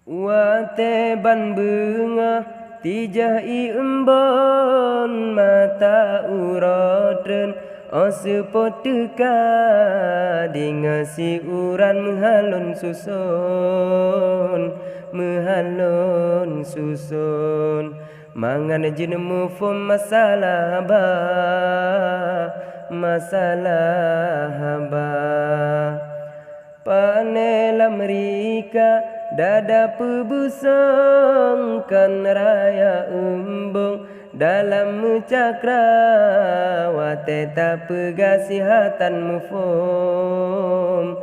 Wate ban bunga tijah I embon mata urodren osepot teka dingasi uran mehalon susun mangan jenemu fom masalah haba panela mereka dada pebusong kan raya embong dalam cakrawate tak pegasihatan mufom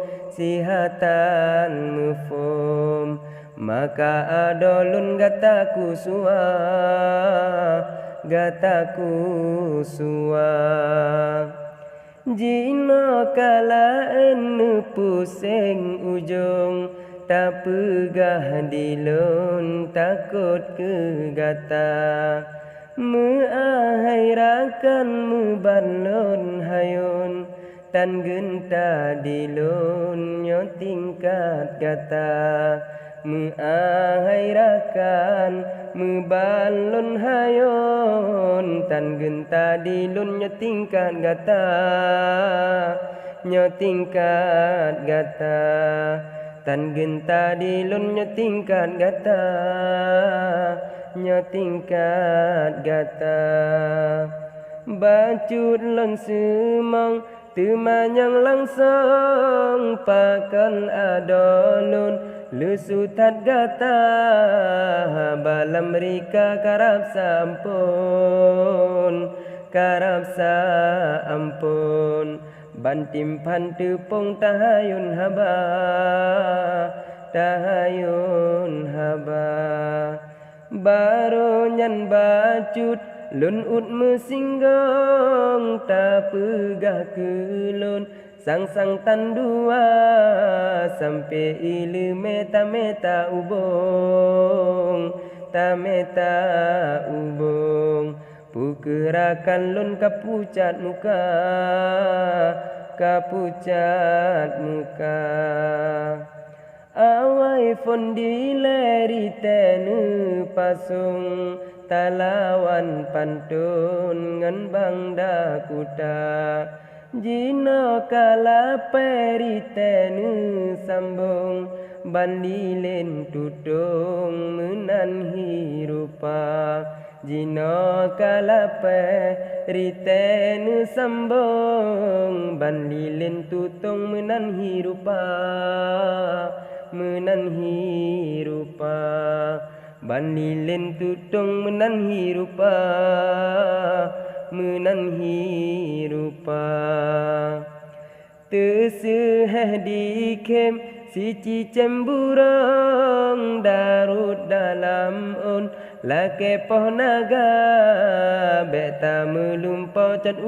maka adolun gataku suwa jino kala enu pusing ujung tak pegah dilun takut kegata meahirakan mebalon hayun tan genta dilun nyo tingkat gata meahirakan mebalon hayun tan genta dilun nyo tingkat gata tan genta dilun nyo tingkat gata bacut lon semang temanyang langsung pakan adolun lusutat gata balam rika karab sampun bantim pantepong tahayun haba baronyan bacut lun ut mesinggong tak pegah kelun sang tandua sampai ilu meta ubong pukerakan lun kapucat muka awai fondi leri tenu pasung talawan pantun ngan bangda kuta jino kala peri tenu sambung bandilin tutung menan hirupa jino kala peri tenu sambung bandilin tutung menan hirupa bandilin tutung menan hirupa teseh dikem si cicemburong darut dalam on lake poh naga beta melumpau can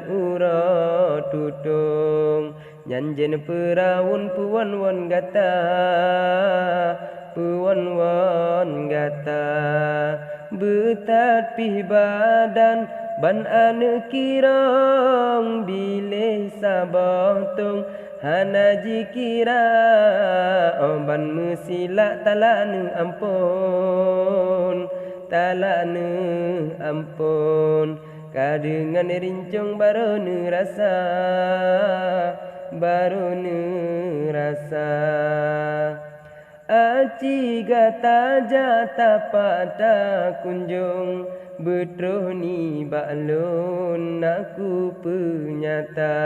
uro tutung nyanjen perawun puwan gata betat pih badan ban ane kirong bilih sabotung hana jikira ban mesila talane ampun kadengan rincung baru rasa aci gata jata pada kunjung betruh ni baklun aku penyata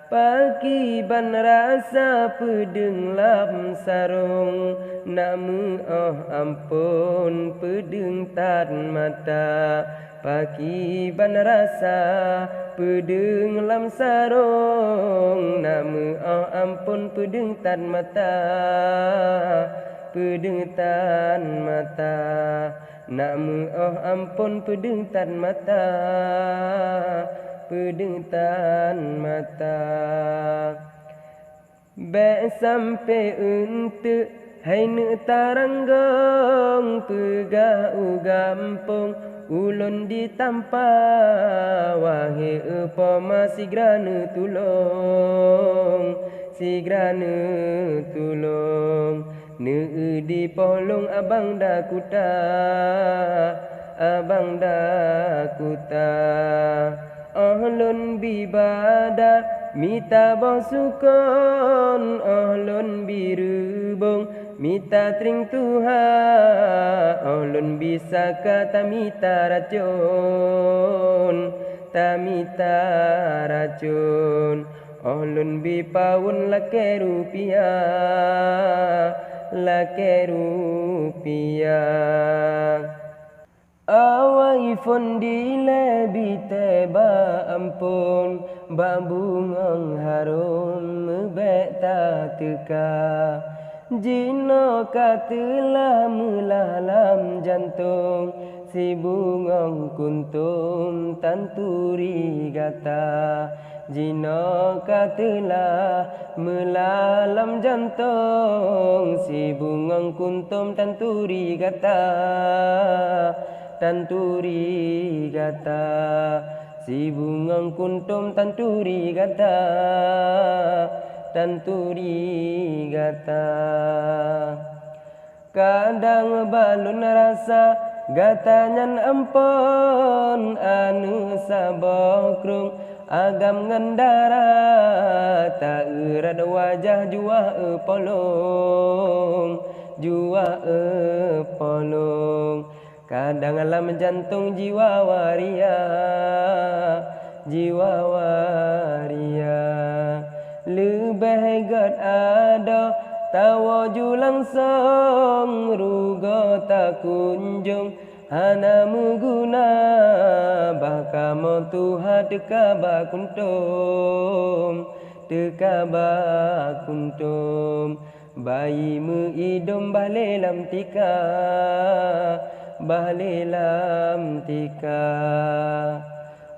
pagi ban rasa pedeng lam sarung namu ampun pedeng tan mata pagi ban rasa pedeng lam sarung namu ampun pedeng tan mata namu ampun pedeng tan mata be sampai untuk hai ne taranggong pegah ugampung ulun ditampa wahe upa masih grana tulung sigrana tulung di polong abang dah kuta ahlun bibada mita bosukon ahlun birubung mita tring tuha ahlun bisa kata mita racun tamita racun ahlun bipawun lake rupiah awai fondi lebi teba ampun babungang harum mebeta teka jino katelah melalam jantung si bungang kuntum tanturi gata jino katelah melalam jantung si bungang kuntum tanturi gata si bungang kuntum tanturi gata kadang balun rasa gatanyan ampon anu sabokrung agam ngendara tak erad wajah jua polong kadang alam jantung jiwa waria lebih god ada tawa julang song rugo tak kunjung hana muguna bakamo tuha teka bakuntum bayi meidom balelam tika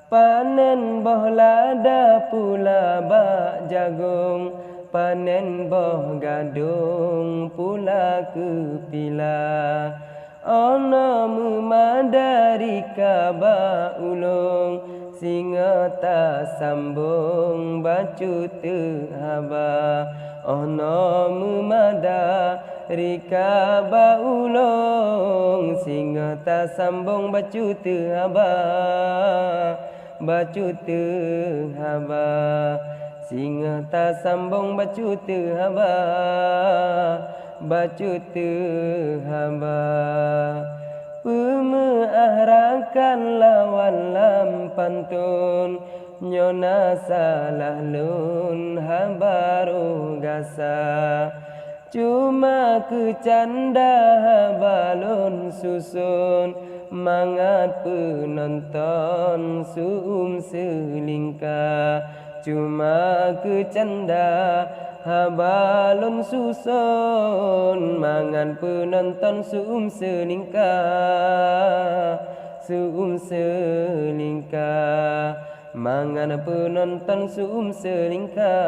panen boh lada pula bak jagung panen boh gadung pula kepila ono memadari kaba ulung singa ta sambung bacu haba ono memadari kaba ulung singa ta sambung bacu haba singa ta sambung bacu haba pemeahrakan lawan lam pantun nyona salah lun habaru gasa cuma kecanda habalun susun mangat penonton selingkah cuma kecanda habalun susun mangan penonton selingkah mangan penonton selingkah